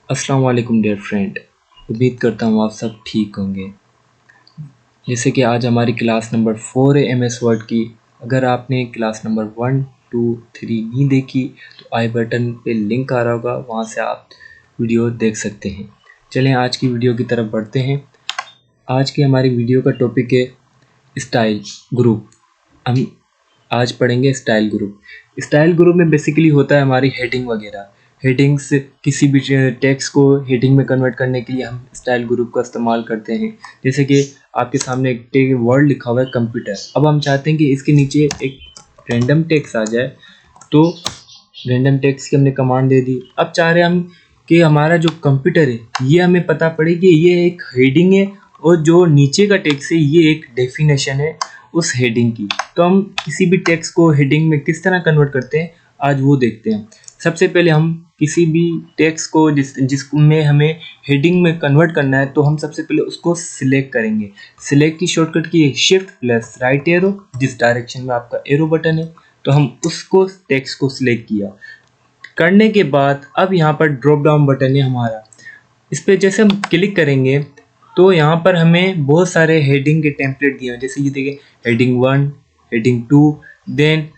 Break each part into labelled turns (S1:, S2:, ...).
S1: अस्सलाम वालेकुम dear friend. उम्मीद करता हूँ आप सब ठीक होंगे। जैसे कि आज हमारी क्लास नंबर 4 है एम एस वर्ड की। अगर आपने क्लास नंबर 1, 2, 3 नहीं देखी तो आई बटन पे लिंक आ रहा होगा, वहाँ से आप वीडियो देख सकते हैं। चलें आज की वीडियो की तरफ बढ़ते हैं। आज की हमारी वीडियो का टॉपिक है स्टाइल ग्रुप। हम आज पढ़ेंगे स्टाइल ग्रुप। स्टाइल ग्रुप में बेसिकली होता है हमारी हेडिंग वगैरह। हेडिंग्स किसी भी टेक्स्ट को हेडिंग में कन्वर्ट करने के लिए हम स्टाइल ग्रुप का इस्तेमाल करते हैं। जैसे कि आपके सामने एक वर्ड लिखा हुआ है कंप्यूटर। अब हम चाहते हैं कि इसके नीचे एक रैंडम टेक्स्ट आ जाए, तो रैंडम टेक्स्ट की हमने कमांड दे दी। अब चाह रहे हैं हम कि हमारा जो कंप्यूटर है ये हमें पता पड़े कि ये एक हेडिंग है और जो नीचे का टेक्स्ट है ये एक डेफिनेशन है उस हेडिंग की। तो हम किसी भी टेक्स्ट को हेडिंग में किस तरह कन्वर्ट करते हैं आज वो देखते हैं। सबसे पहले हम किसी भी टेक्स्ट को जिसमें हमें हेडिंग में कन्वर्ट करना है तो हम सबसे पहले उसको सिलेक्ट करेंगे। सिलेक्ट की शॉर्टकट की है शिफ्ट प्लस राइट एरो, जिस डायरेक्शन में आपका एरो बटन है। तो हम उसको टेक्स्ट को सिलेक्ट किया। करने के बाद अब यहाँ पर ड्रॉप डाउन बटन है हमारा। इस पर जैसे हम क्लिक करेंगे तो यहाँ पर हमें बहुत सारे हेडिंग के टेम्पलेट दिए हैं। जैसे ये देखिए हेडिंग 1, हेडिंग 2, देन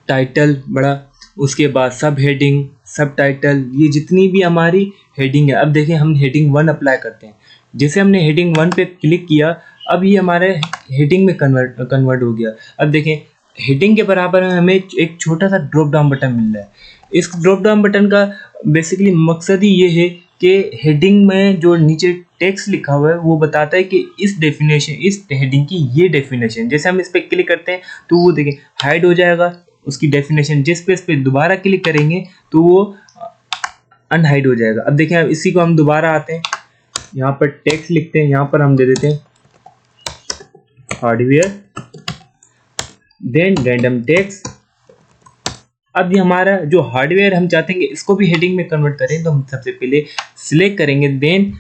S1: टाइटल बड़ा, उसके बाद सब हेडिंग, सब टाइटल, ये जितनी भी हमारी हेडिंग है। अब देखिए हम हेडिंग 1 अप्लाई करते हैं। जैसे हमने हेडिंग 1 पे क्लिक किया अब ये हमारे हेडिंग में कन्वर्ट हो गया। अब देखें हेडिंग के बराबर में हमें एक छोटा सा ड्रॉप डाउन बटन मिल रहा है। इस ड्रॉप डाउन बटन का बेसिकली मकसद ही ये है कि हेडिंग में जो नीचे टेक्स्ट लिखा हुआ है वो बताता है कि इस हेडिंग की ये डेफिनेशन। जैसे हम इस पर क्लिक करते हैं तो वो देखें हाइड हो जाएगा उसकी डेफिनेशन। जिस पे इस पर दोबारा क्लिक करेंगे तो वो अनहाइड हो जाएगा। अब देखें अब इसी को हम दोबारा आते हैं, यहाँ पर टेक्स्ट लिखते हैं, यहाँ पर हम दे देते हैं हार्डवेयर, देन रैंडम टेक्स्ट। अब ये हमारा जो हार्डवेयर हम चाहते हैं इसको भी हेडिंग में कन्वर्ट करें तो हम सबसे पहले सिलेक्ट करेंगे, देन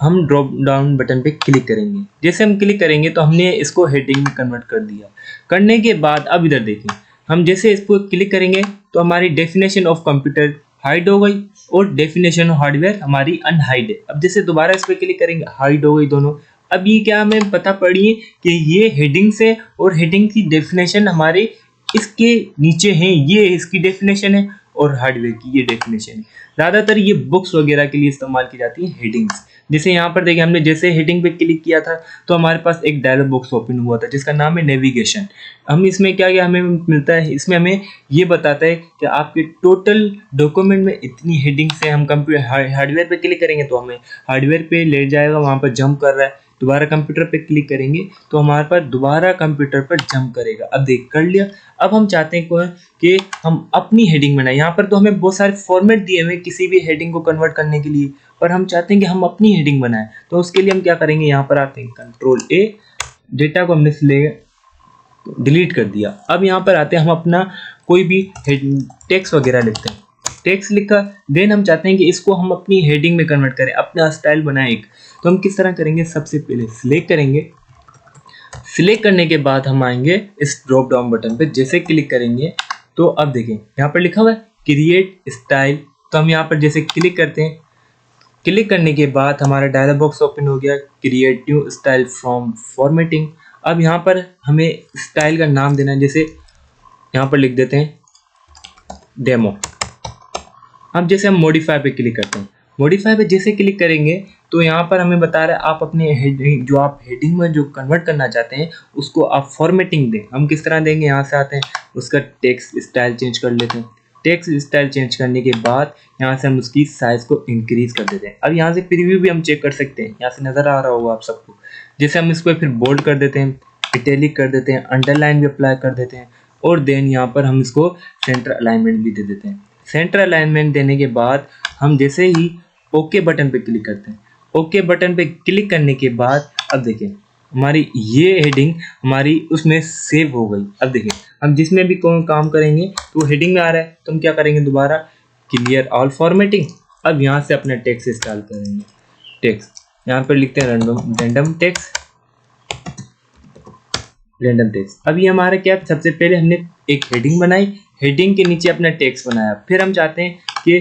S1: हम ड्रॉप डाउन बटन पे क्लिक करेंगे। जैसे हम क्लिक करेंगे तो हमने इसको हेडिंग में कन्वर्ट कर दिया। करने के बाद अब इधर देखें हम जैसे इसको क्लिक करेंगे तो हमारी डेफिनेशन ऑफ कंप्यूटर हाइड हो गई और डेफिनेशन ऑफ हार्डवेयर हमारी अनहाइड है। अब जैसे दोबारा इस पर क्लिक करेंगे हाइड हो गई दोनों। अब ये क्या हमें पता पड़ी कि ये हेडिंग से और हेडिंग की डेफिनेशन हमारे इसके नीचे हैं, ये इसकी डेफिनेशन है और हार्डवेयर की ये डेफिनेशन है। ज़्यादातर ये बुक्स वगैरह के लिए इस्तेमाल की जाती है हेडिंग्स। जैसे यहाँ पर देखिए हमने जैसे हेडिंग पे क्लिक किया था तो हमारे पास एक डायलॉग बॉक्स ओपन हुआ था जिसका नाम है नेविगेशन। हम इसमें क्या क्या हमें मिलता है, इसमें हमें ये बताता है कि आपके टोटल डॉक्यूमेंट में इतनी हेडिंग्स हैं। हम कंप्यूटर हार्डवेयर पे क्लिक करेंगे तो हमें हार्डवेयर पे ले जाएगा, वहाँ पर जंप कर रहा है। दोबारा कंप्यूटर पे क्लिक करेंगे तो हमारे पास दोबारा कंप्यूटर पर जंप करेगा। अब देख कर लिया। अब हम चाहते हैं कि हम अपनी हेडिंग बनाएं। यहाँ पर तो हमें बहुत सारे फॉर्मेट दिए हुए किसी भी हेडिंग को कन्वर्ट करने के लिए, पर हम चाहते हैं कि हम अपनी हेडिंग बनाएं। तो उसके लिए हम क्या करेंगे, यहाँ पर आते हैं कंट्रोल ए, डेटा को हमने डिलीट कर दिया। अब यहाँ पर आते हैं हम अपना कोई भी टेक्स्ट वगैरह लिखते हैं। टेक्स्ट लिखा, देन हम चाहते हैं कि इसको हम अपनी हेडिंग में कन्वर्ट करें, अपना स्टाइल बनाएं एक। तो हम किस तरह करेंगे, सबसे पहले सिलेक्ट करेंगे। सिलेक्ट करने के बाद हम आएंगे इस ड्रॉप डाउन बटन पे। जैसे क्लिक करेंगे तो अब देखें यहाँ पर लिखा हुआ है क्रिएट स्टाइल। तो हम यहाँ पर जैसे क्लिक करते हैं, क्लिक करने के बाद हमारा डायलॉग बॉक्स ओपन हो गया, create new style from formatting. अब यहाँ पर हमें स्टाइल का नाम देना है। जैसे यहाँ पर लिख देते हैं डेमो। अब जैसे हम मॉडिफाई पे क्लिक करते हैं, मॉडिफाई पे जैसे क्लिक करेंगे तो यहाँ पर हमें बता रहा है आप अपने हेडिंग जो आप हेडिंग में जो कन्वर्ट करना चाहते हैं उसको आप फॉर्मेटिंग दें। हम किस तरह देंगे, यहाँ से आते हैं उसका टेक्स्ट स्टाइल चेंज कर लेते हैं। टेक्स्ट स्टाइल चेंज करने के बाद यहाँ से हम उसकी साइज को इंक्रीज कर देते हैं। अब यहाँ से प्रीव्यू भी हम चेक कर सकते हैं, यहाँ से नज़र आ रहा होगा आप सबको। जैसे हम इसको फिर बोल्ड कर देते हैं, इटैलिक कर देते हैं, अंडरलाइन भी अप्लाई कर देते हैं और देन यहाँ पर हम इसको सेंटर अलाइनमेंट भी दे देते हैं। सेंटर अलाइनमेंट देने के बाद हम जैसे ही ओके बटन पे क्लिक करते हैं, ओके बटन पे क्लिक करने के बाद अब देखिए हमारी ये हेडिंग हमारी उसमें सेव हो गई। अब देखिए हम जिसमें भी काम करेंगे तो हेडिंग में आ रहा है तो हम क्या करेंगे, दोबारा क्लियर ऑल फॉर्मेटिंग। अब यहाँ से अपना टेक्स्ट स्टाइल करेंगे। टेक्स्ट यहाँ पर लिखते हैं रैंडम टेक्स्ट, रैंडम टेक्स्ट। अब ये हमारा क्या, सबसे पहले हमने एक हेडिंग बनाई, हेडिंग के नीचे अपना टेक्स्ट बनाया। फिर हम चाहते हैं कि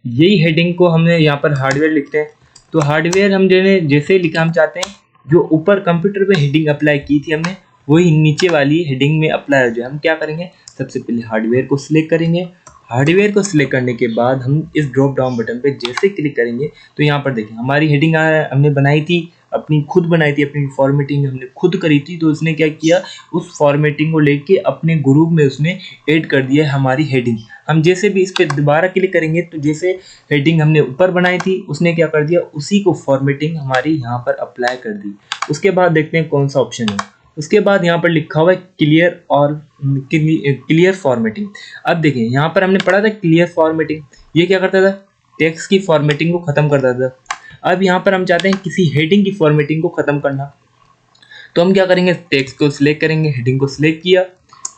S1: यही हेडिंग को हमने यहाँ पर हार्डवेयर लिखते हैं। तो हार्डवेयर हम जैसे लिखा हम चाहते हैं जो ऊपर कंप्यूटर पे हेडिंग अप्लाई की थी हमने वही नीचे वाली हेडिंग में अप्लाई हो जाए। हम क्या करेंगे, सबसे पहले हार्डवेयर को सिलेक्ट करेंगे। हार्डवेयर को सिलेक्ट करने के बाद हम इस ड्रॉप डाउन बटन पे जैसे क्लिक करेंगे तो यहाँ पर देखिए हमारी हेडिंग हमने बनाई थी, अपनी खुद बनाई थी, अपनी फॉर्मेटिंग हमने खुद करी थी। तो उसने क्या किया, उस फॉर्मेटिंग को लेके अपने ग्रुप में उसने ऐड कर दिया है हमारी हेडिंग। हम जैसे भी इस पर दोबारा क्लिक करेंगे तो जैसे हेडिंग हमने ऊपर बनाई थी उसने क्या कर दिया, उसी को फॉर्मेटिंग हमारी यहाँ पर अप्लाई कर दी। उसके बाद देखते हैं कौन सा ऑप्शन है। उसके बाद यहाँ पर लिखा हुआ है क्लियर और क्लियर फॉर्मेटिंग। अब देखिए यहाँ पर हमने पढ़ा था क्लियर फॉर्मेटिंग, ये क्या करता था, टेक्स्ट की फॉर्मेटिंग को खत्म करता था। अब यहाँ पर हम चाहते हैं किसी हेडिंग की फॉर्मेटिंग को खत्म करना, तो हम क्या करेंगे, टेक्स्ट को सिलेक्ट करेंगे, हेडिंग को सिलेक्ट किया।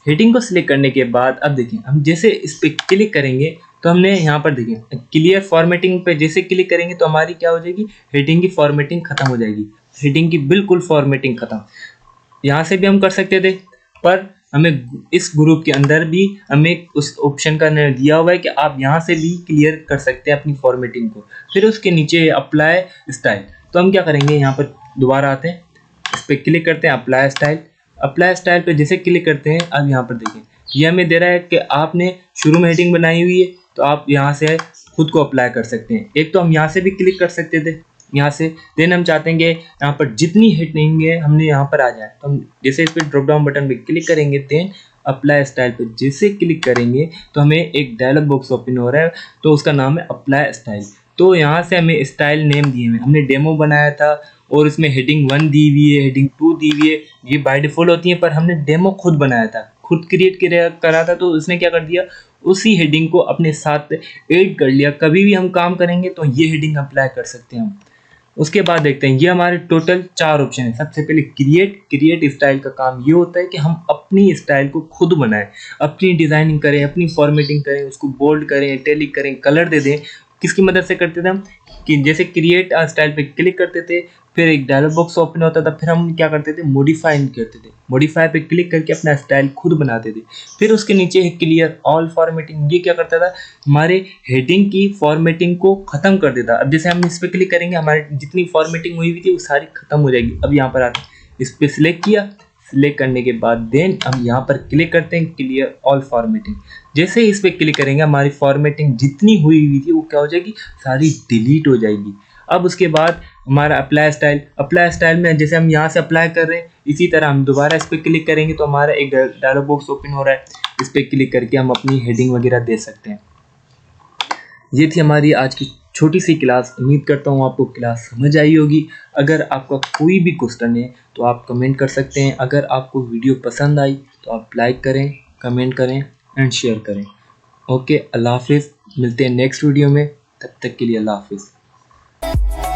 S1: हेडिंग को सिलेक्ट करने के बाद अब देखिए हम जैसे इस पर क्लिक करेंगे तो हमने यहाँ पर देखिए क्लियर फॉर्मेटिंग पे जैसे क्लिक करेंगे तो हमारी क्या हो जाएगी, हेडिंग की फॉर्मेटिंग खत्म हो जाएगी। हेडिंग की बिल्कुल फॉर्मेटिंग खत्म। यहाँ से भी हम कर सकते थे पर हमें इस ग्रुप के अंदर भी हमें उस ऑप्शन का दिया हुआ है कि आप यहाँ से भी क्लियर कर सकते हैं अपनी फॉर्मेटिंग को। फिर उसके नीचे अप्लाई स्टाइल, तो हम क्या करेंगे, यहाँ पर दोबारा आते हैं, इस पर क्लिक करते हैं अप्लाई स्टाइल। अप्लाई स्टाइल पे जैसे क्लिक करते हैं अब यहाँ पर देखिए ये हमें दे रहा है कि आपने शुरू में हेडिंग बनाई हुई है तो आप यहाँ से खुद को अप्लाई कर सकते हैं। एक तो हम यहाँ से भी क्लिक कर सकते थे यहाँ से, देन हम चाहते हैं कि यहाँ पर जितनी हेडिंग है हमने यहाँ पर आ जाए तो हम जैसे इस पर ड्रॉप डाउन बटन पे क्लिक करेंगे, देन अप्लाई स्टाइल पे जैसे क्लिक करेंगे तो हमें एक डायलॉग बॉक्स ओपन हो रहा है, तो उसका नाम है अप्लाई स्टाइल। तो यहाँ से हमें स्टाइल नेम दिए हुए, हमने डेमो बनाया था और इसमें हेडिंग 1 दी हुई है, हेडिंग 2 दी हुई है, ये बाय डिफॉल्ट होती है, पर हमने डेमो खुद बनाया था, खुद क्रिएट करा था। तो उसने क्या कर दिया, उसी हेडिंग को अपने साथ ऐड कर लिया। कभी भी हम काम करेंगे तो ये हेडिंग अप्लाई कर सकते हैं हम। उसके बाद देखते हैं ये हमारे टोटल 4 ऑप्शन है। सबसे पहले क्रिएट स्टाइल का काम ये होता है कि हम अपनी स्टाइल को खुद बनाएं, अपनी डिजाइनिंग करें, अपनी फॉर्मेटिंग करें, उसको बोल्ड करें, इटैलिक करें, कलर दे दें। किसकी मदद से करते थे हम, कि जैसे क्रिएट स्टाइल पे क्लिक करते थे, फिर एक डायलॉग बॉक्स ओपन होता था, फिर हम क्या करते थे, मॉडिफाई करते थे, मॉडिफाई पे क्लिक करके अपना स्टाइल खुद बनाते थे। फिर उसके नीचे क्लियर ऑल फॉर्मेटिंग, ये क्या करता था, हमारे हेडिंग की फॉर्मेटिंग को खत्म कर देता। अब जैसे हम इस पर क्लिक करेंगे हमारी जितनी फॉर्मेटिंग हुई हुई थी वो सारी खत्म हो जाएगी। अब यहाँ पर आते हैं, इस पर सिलेक्ट किया, सिलेक्ट करने के बाद देन हम यहाँ पर क्लिक करते हैं क्लियर ऑल फॉर्मेटिंग। जैसे ही इस पर क्लिक करेंगे हमारी फॉर्मेटिंग जितनी हुई हुई थी वो क्या हो जाएगी, सारी डिलीट हो जाएगी। अब उसके बाद हमारा अप्लाई स्टाइल में जैसे हम यहाँ से अप्लाई कर रहे हैं इसी तरह हम दोबारा इस पर क्लिक करेंगे तो हमारा एक डायलॉग बॉक्स ओपन हो रहा है, इस पर क्लिक करके हम अपनी हेडिंग वगैरह दे सकते हैं। ये थी हमारी आज की छोटी सी क्लास। उम्मीद करता हूँ आपको क्लास समझ आई होगी। अगर आपका कोई भी क्वेश्चन है तो आप कमेंट कर सकते हैं। अगर आपको वीडियो पसंद आई तो आप लाइक करें, कमेंट करें एंड शेयर करें। ओके, अल्लाह हाफिज़। मिलते हैं नेक्स्ट वीडियो में, तब तक के लिए अल्लाह हाफिज़।